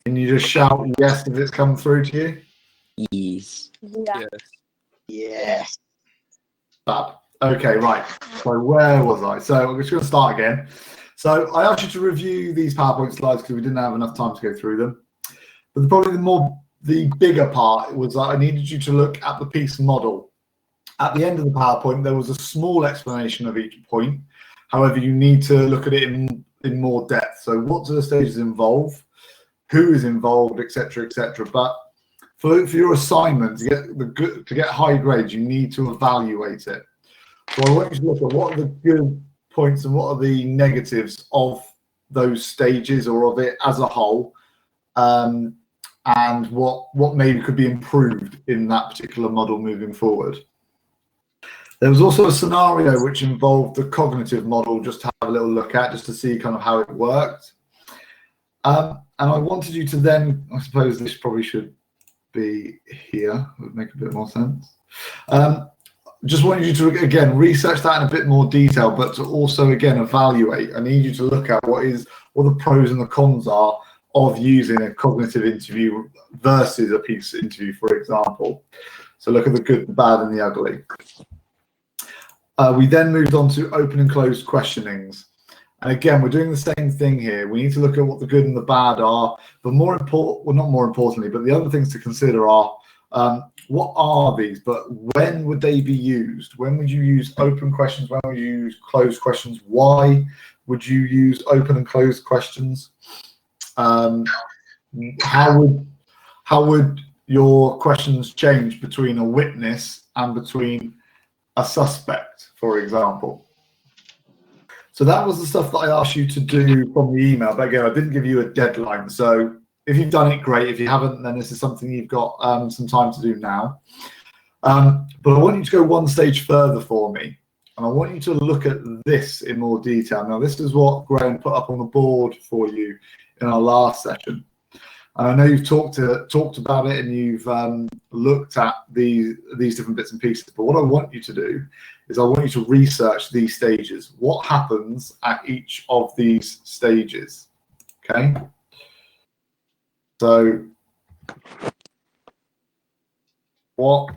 Can you just shout yes if it's come through to you? Yes. Yeah. Yes. Fab. Okay, right. So where was I? So I'm just going to start again. So I asked you to review these PowerPoint slides because we didn't have enough time to go through them. But probably the bigger part was that I needed you to look at the piece model. At the end of the PowerPoint, there was a small explanation of each point. However, you need to look at it in more depth. So what do the stages involve? Who is involved, etc., etc. But for your assignment to get high grades, you need to evaluate it. So I want you to look at what are the good points and what are the negatives of those stages or of it as a whole, and what maybe could be improved in that particular model moving forward. There was also a scenario which involved the cognitive model, just to have a little look at, just to see kind of how it worked. And I wanted you to then, I suppose this probably should be here, it would make a bit more sense. Just wanted you to, again, research that in a bit more detail, but to also, again, evaluate. I need you to look at what the pros and the cons are of using a cognitive interview versus a piece interview, for example. So look at the good, the bad, and the ugly. We then moved on to open and closed questionings. And again, we're doing the same thing here. We need to look at what the good and the bad are, but more important, well, not more importantly, but the other things to consider are what are these, but when would they be used? When would you use open questions? When would you use closed questions? Why would you use open and closed questions? How would your questions change between a witness and between a suspect, for example? So that was the stuff that I asked you to do from the email. But again, I didn't give you a deadline. So if you've done it, great. If you haven't, then this is something you've got some time to do now. But I want you to go one stage further for me. And I want you to look at this in more detail. Now, this is what Graham put up on the board for you in our last session. And I know you've talked about it and you've looked at these different bits and pieces. But what I want you to do is I want you to research these stages. What happens at each of these stages? Okay. So what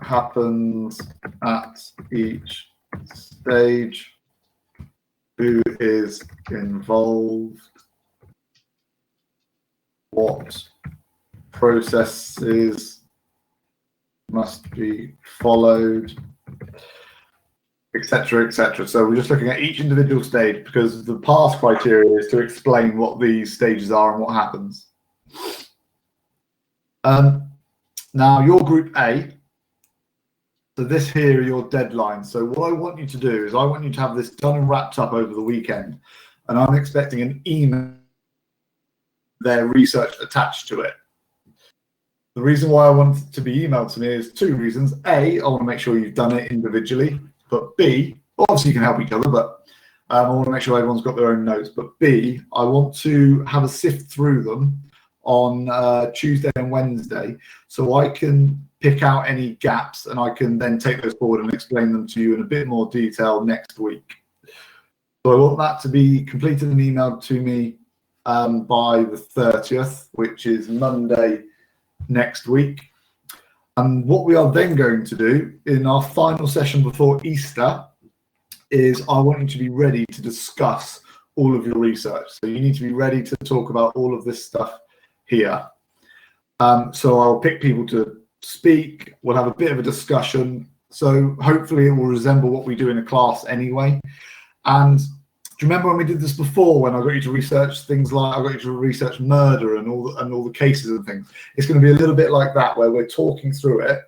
happens at each stage? Who is involved? What processes must be followed, etc., etc. So we're just looking at each individual stage because the pass criteria is to explain what these stages are and what happens. Now your group A, so this here are your deadlines. So what I want you to do is I want you to have this done and wrapped up over the weekend, and I'm expecting an email, their research attached to it. The reason why I want it to be emailed to me is two reasons. A, I want to make sure you've done it individually, but B, obviously you can help each other, but I want to make sure everyone's got their own notes. But B, I want to have a sift through them on Tuesday and Wednesday so I can pick out any gaps and I can then take those forward and explain them to you in a bit more detail next week. So I want that to be completed and emailed to me by the 30th, which is Monday next week. And what we are then going to do in our final session before Easter is I want you to be ready to discuss all of your research. So you need to be ready to talk about all of this stuff here. So I'll pick people to speak. We'll have a bit of a discussion. So hopefully it will resemble what we do in a class anyway. And do you remember when we did this before, when I got you to research things like I got you to research murder and all the cases and things? It's going to be a little bit like that, where we're talking through it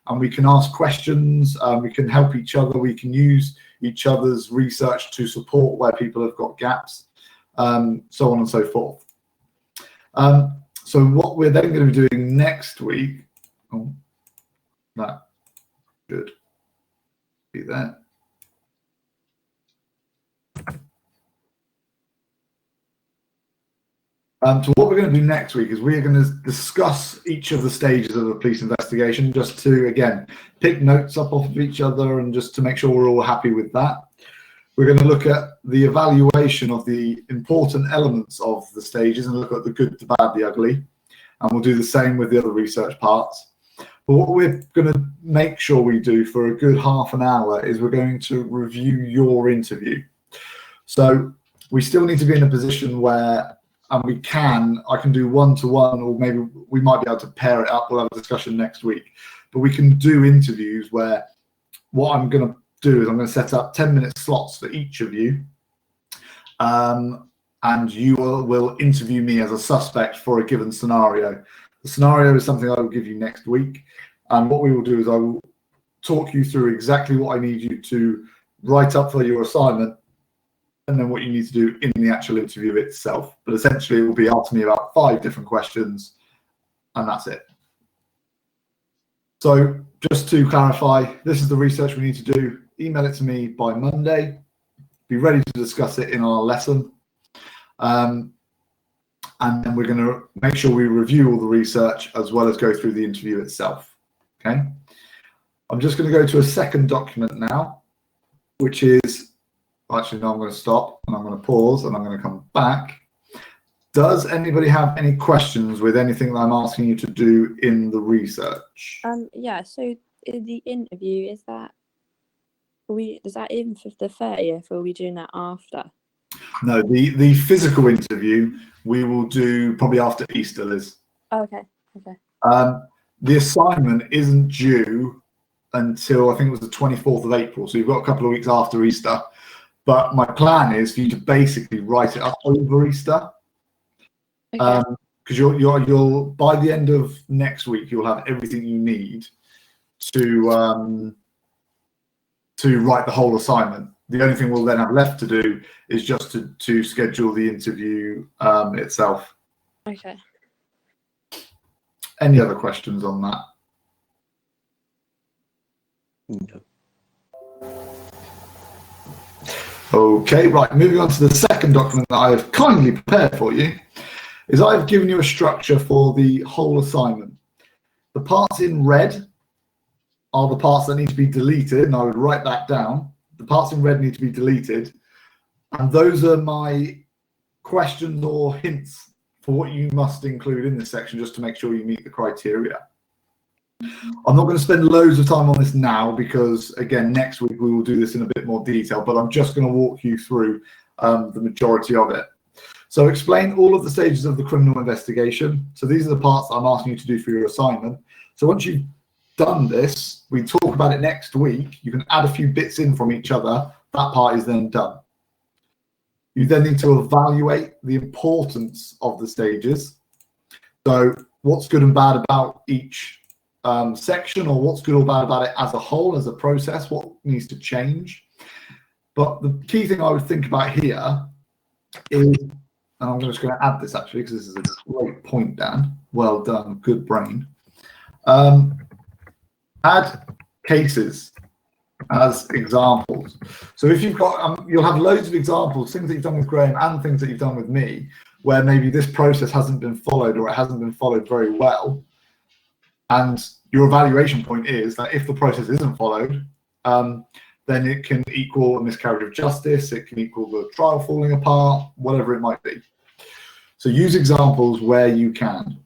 and we can ask questions, we can help each other, we can use each other's research to support where people have got gaps, so on and so forth. So what we're then going to be doing next week, that should be there. So what we're going to do next week is we're going to discuss each of the stages of the police investigation, just to, again, pick notes up off of each other and just to make sure we're all happy with that. We're going to look at the evaluation of the important elements of the stages and look at the good, the bad, the ugly. And we'll do the same with the other research parts. But what we're going to make sure we do for a good half an hour is we're going to review your interview. So we still need to be in a position where, and I can do one-to-one, or maybe we might be able to pair it up. We'll have a discussion next week. But we can do interviews where what I'm going to do is I'm going to set up 10-minute slots for each of you. And you will interview me as a suspect for a given scenario. The scenario is something I will give you next week. And what we will do is I will talk you through exactly what I need you to write up for your assignment, and then what you need to do in the actual interview itself. But essentially, it will be asking me about 5 different questions, and that's it. So just to clarify, this is the research we need to do. Email it to me by Monday. Be ready to discuss it in our lesson. And then we're going to make sure we review all the research as well as go through the interview itself. Okay. I'm just going to go to a second document now, which is, actually, no, I'm going to stop and I'm going to pause and I'm going to come back. Does anybody have any questions with anything that I'm asking you to do in the research? Yeah, so the interview, is that in for the 30th, or are we doing that after? No, the physical interview we will do probably after Easter, Liz. Oh, okay. The assignment isn't due until I think it was the 24th of April, so you've got a couple of weeks after Easter. But my plan is for you to basically write it up over Easter. Okay. Because you'll by the end of next week you'll have everything you need to write the whole assignment. The only thing we'll then have left to do is just to schedule the interview itself. Okay. Any other questions on that? No. Okay, right. Moving on to the second document that I have kindly prepared for you, is I've given you a structure for the whole assignment. The parts in red are the parts that need to be deleted, and I would write that down. The parts in red need to be deleted, and those are my questions or hints for what you must include in this section just to make sure you meet the criteria. I'm not going to spend loads of time on this now because, again, next week we will do this in a bit more detail, but I'm just going to walk you through the majority of it. So explain all of the stages of the criminal investigation. So these are the parts that I'm asking you to do for your assignment. So once you've done this, we talk about it next week. You can add a few bits in from each other. That part is then done. You then need to evaluate the importance of the stages. So what's good and bad about each section, or what's good or bad about it as a whole, as a process, what needs to change. But the key thing I would think about here is, and I'm just going to add this actually because this is a great point, Dan. Well done, good brain. Add cases as examples. So if you've got, you'll have loads of examples, things that you've done with Graham and things that you've done with me, where maybe this process hasn't been followed or it hasn't been followed very well. And your evaluation point is that if the process isn't followed, then it can equal a miscarriage of justice, it can equal the trial falling apart, whatever it might be. So use examples where you can.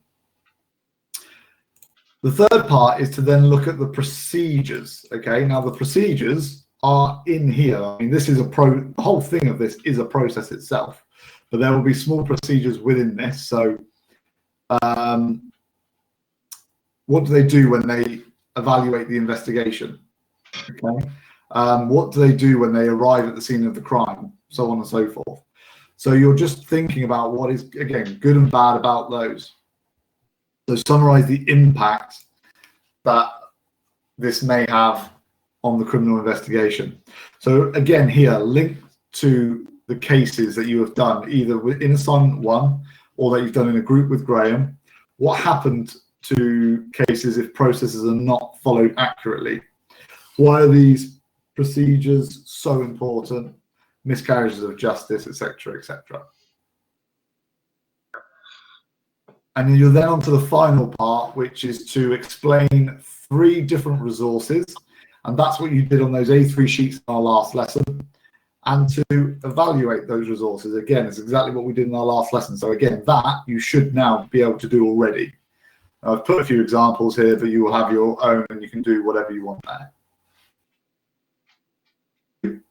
The third part is to then look at the procedures. Okay, now the procedures are in here. I mean, this is the whole thing of this is a process itself, but there will be small procedures within this. So what do they do when they evaluate the investigation? Okay, what do they do when they arrive at the scene of the crime? So on and so forth. So you're just thinking about what is, again, good and bad about those. So summarize the impact that this may have on the criminal investigation. So again, here, link to the cases that you have done, either in assignment 1 or that you've done in a group with Graham. What happened to cases if processes are not followed accurately? Why are these procedures so important? Miscarriages of justice, etc., etc. And you're then on to the final part, which is to explain 3 different resources. And that's what you did on those A3 sheets in our last lesson. and to evaluate those resources. Again, it's exactly what we did in our last lesson. So again, that you should now be able to do already. I've put a few examples here, but you will have your own and you can do whatever you want there.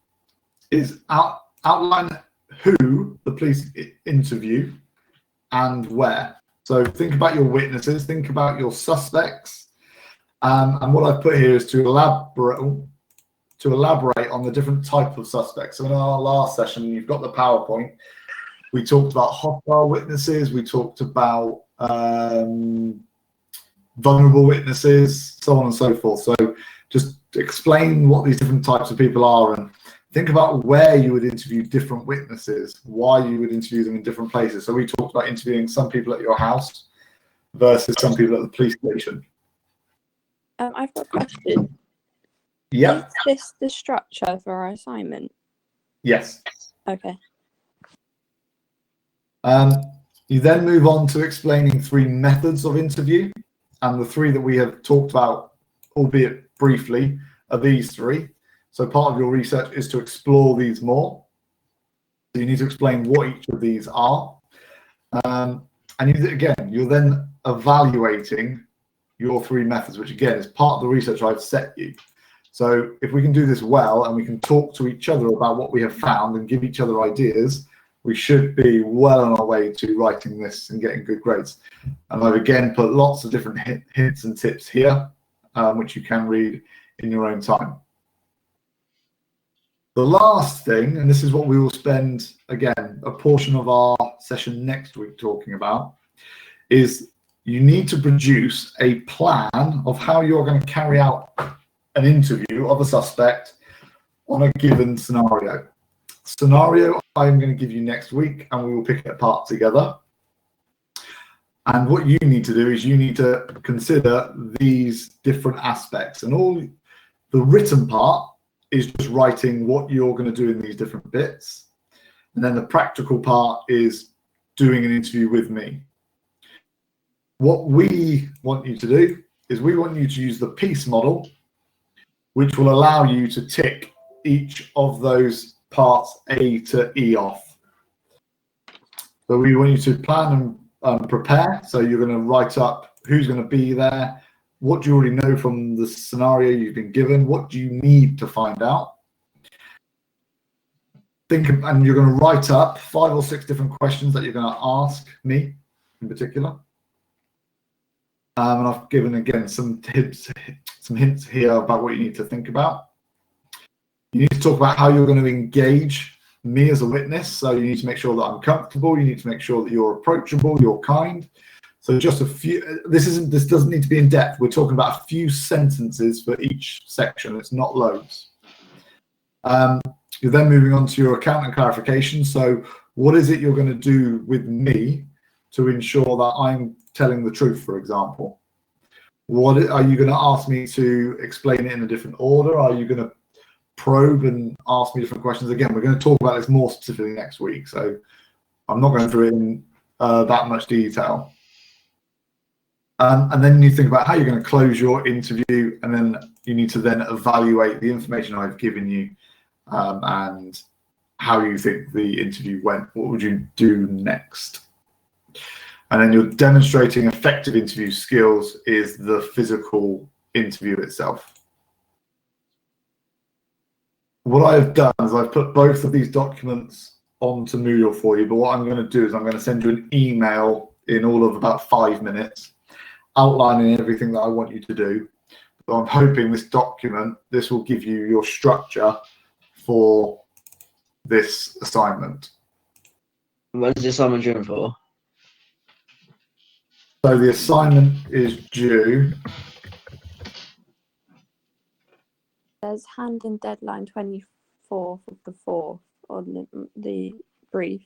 Is outline who the police interview and where. So think about your witnesses, think about your suspects. And what I've put here is to elaborate on the different type of suspects. So in our last session, you've got the PowerPoint. We talked about hostile witnesses. We talked about vulnerable witnesses, so on and so forth. So just explain what these different types of people are and think about where you would interview different witnesses, why you would interview them in different places. So we talked about interviewing some people at your house versus some people at the police station. I've got a question. Yeah. Is this the structure for our assignment? Yes. Okay. You then move on to explaining 3 methods of interview, and the 3 that we have talked about, albeit briefly, are these 3. So part of your research is to explore these more. So you need to explain what each of these are. And you're then evaluating your 3 methods, which again is part of the research I've set you. So if we can do this well and we can talk to each other about what we have found and give each other ideas, we should be well on our way to writing this and getting good grades. And I've again put lots of different hints and tips here, which you can read in your own time. The last thing, and this is what we will spend, again, a portion of our session next week talking about, is you need to produce a plan of how you're going to carry out an interview of a suspect on a given scenario. Scenario I'm going to give you next week, and we will pick it apart together. And what you need to do is you need to consider these different aspects, and all the written part is just writing what you're going to do in these different bits. And then the practical part is doing an interview with me. What we want you to do is we want you to use the PEACE model, which will allow you to tick each of those parts A to E off. So we want you to plan and prepare. So you're going to write up who's going to be there, what do you already know from the scenario you've been given, what do you need to find out. And you're going to write up 5 or 6 different questions that you're going to ask me in particular. And I've given, again, some hints here about what you need to think about. You need to talk about how you're going to engage me as a witness. So you need to make sure that I'm comfortable. You need to make sure that you're approachable, you're kind. So just a few, this doesn't need to be in depth. We're talking about a few sentences for each section. It's not loads. You're then moving on to your account and clarification. So what is it you're going to do with me to ensure that I'm telling the truth, for example? What are you going to ask me to explain it in a different order? Are you going to probe and ask me different questions? Again, we're going to talk about this more specifically next week, so I'm not going through it in that much detail. And then you think about how you're going to close your interview, and then you need to then evaluate the information I've given you and how you think the interview went. What would you do next? And then you're demonstrating effective interview skills is the physical interview itself. What I've done is I've put both of these documents onto Moodle for you, but what I'm going to do is I'm going to send you an email in all of about 5 minutes outlining everything that I want you to do. So I'm hoping this will give you your structure for this assignment. When's the assignment due for? So the assignment is due. There's hand-in deadline 24th of the 4th on the brief.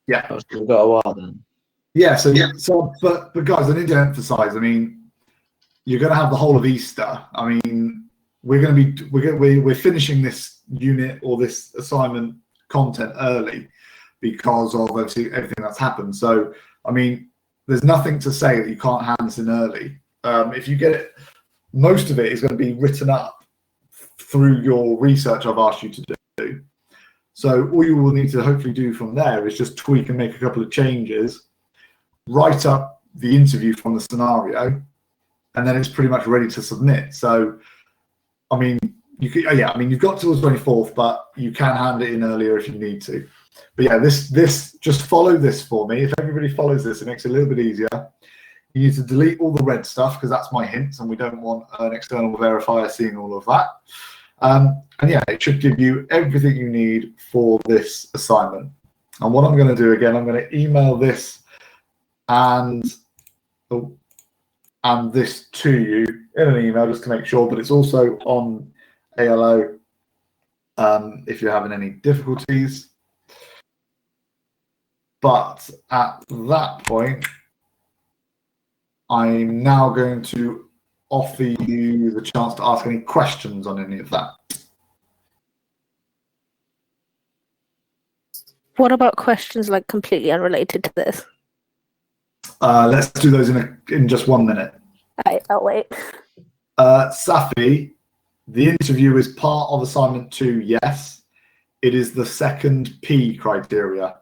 Yeah. Oh, so we've got a while then. Yeah. But guys, I need to emphasise. I mean, you're going to have the whole of Easter. I mean, we're finishing this unit or this assignment content early because of obviously everything that's happened. So, I mean, there's nothing to say that you can't hand this in early. If you get it, most of it is going to be written up through your research I've asked you to do. So all you will need to hopefully do from there is just tweak and make a couple of changes, write up the interview from the scenario, and then it's pretty much ready to submit. So, I mean, you could, yeah, I mean, you've got till the 24th, but you can hand it in earlier if you need to. But yeah, this just follow this for me. If everybody follows this, it makes it a little bit easier. You need to delete all the red stuff because that's my hints, and we don't want an external verifier seeing all of that. And yeah, it should give you everything you need for this assignment. And what I'm going to do again, I'm going to email this and this to you in an email just to make sure, but it's also on ALO if you're having any difficulties. But at that point, I'm now going to offer you the chance to ask any questions on any of that. What about questions like completely unrelated to this? Let's do those in just 1 minute. I'll wait. Safi, the interview is part of assignment 2, yes. It is the second P criteria.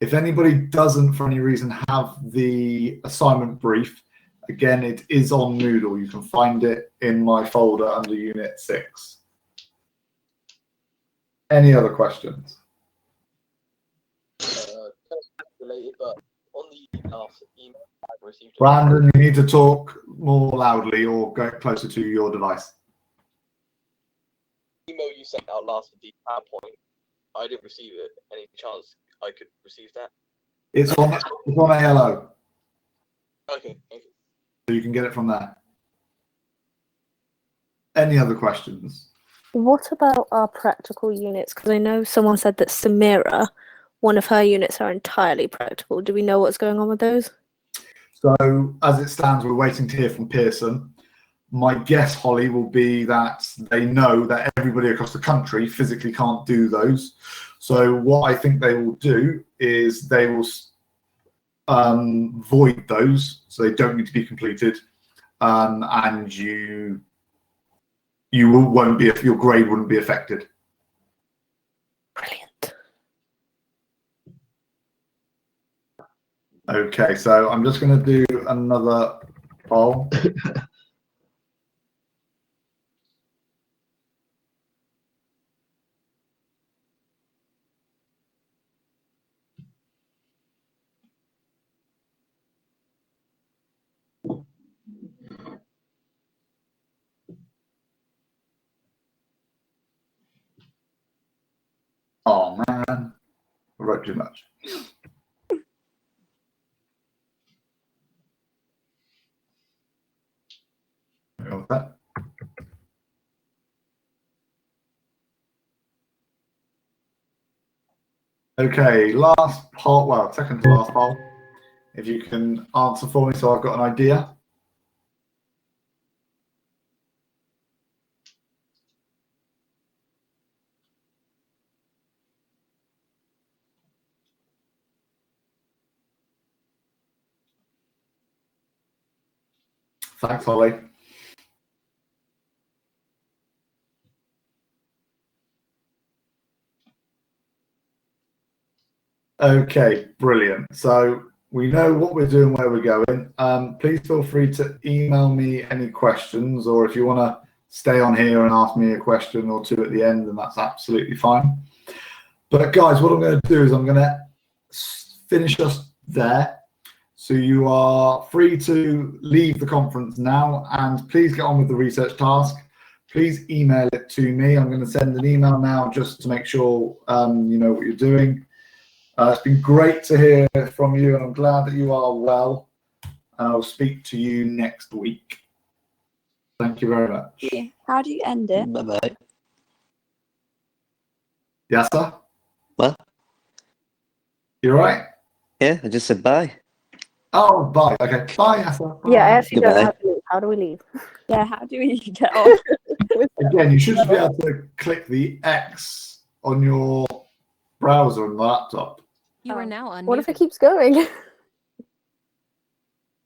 If anybody doesn't, for any reason, have the assignment brief, again, it is on Moodle. You can find it in my folder under Unit 6. Any other questions? Related, but on the last email I received. Brandon, you need to talk more loudly or go closer to your device. Email you sent out last with the PowerPoint, I didn't receive it. Any chance I could receive that? It's on ALO, Okay, thank you. so you can get it from there. Any other questions? What about our practical units? Because I know someone said that Samira, one of her units are entirely practical. Do we know what's going on with those? So as it stands, we're waiting to hear from Pearson. My guess, Holly, will be that they know that everybody across the country physically can't do those. So what I think they will do is they will void those, so they don't need to be completed, and your grade wouldn't be affected. Brilliant. Okay, so I'm just going to do another poll. Oh man, I wrote too much. Go with that. Okay, last poll, well, second to last poll. If you can answer for me so I've got an idea. Thanks, Holly. Okay, brilliant. So we know what we're doing, where we're going. Please feel free to email me any questions, or if you want to stay on here and ask me a question or two at the end, then that's absolutely fine. But guys, what I'm going to do is I'm going to finish us there. So you are free to leave the conference now, and please get on with the research task. Please email it to me. I'm going to send an email now just to make sure you know what you're doing. It's been great to hear from you, and I'm glad that you are well. And I'll speak to you next week. Thank you very much. Yeah. How do you end it? Bye-bye. Yes, sir? What? You all right? Yeah, I just said bye. Oh, bye. Okay. Bye, Yasser. Yeah, I actually don't Goodbye. know how to leave. How do we leave? Yeah, how do we get off? Again, you should just be able to click the X on your browser on the laptop. You are now unmuted. What if it keeps going?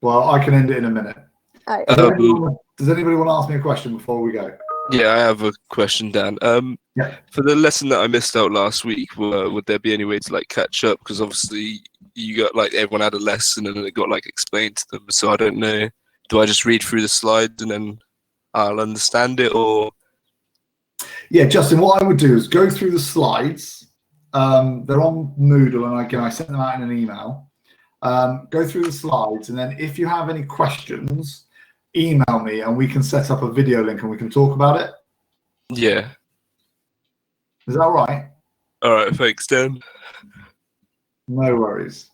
Well, I can end it in a minute. Alright. Does anybody want to ask me a question before we go? Yeah, I have a question, Dan. Yeah. For the lesson that I missed out last week, would there be any way to like catch up? Because obviously you got like everyone had a lesson and then it got like explained to them. So I don't know. Do I just read through the slides and then I'll understand it, or? Yeah, Justin, what I would do is go through the slides. They're on Moodle, and I sent them out in an email. Go through the slides, and then if you have any questions, email me, and we can set up a video link and we can talk about it. Yeah. Is that all right? All right. Thanks, Dan. No worries.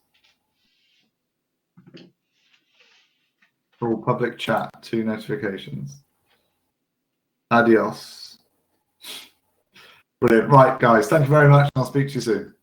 For all public chat, 2 notifications. Adios. Brilliant. Right, guys, thank you very much. I'll speak to you soon.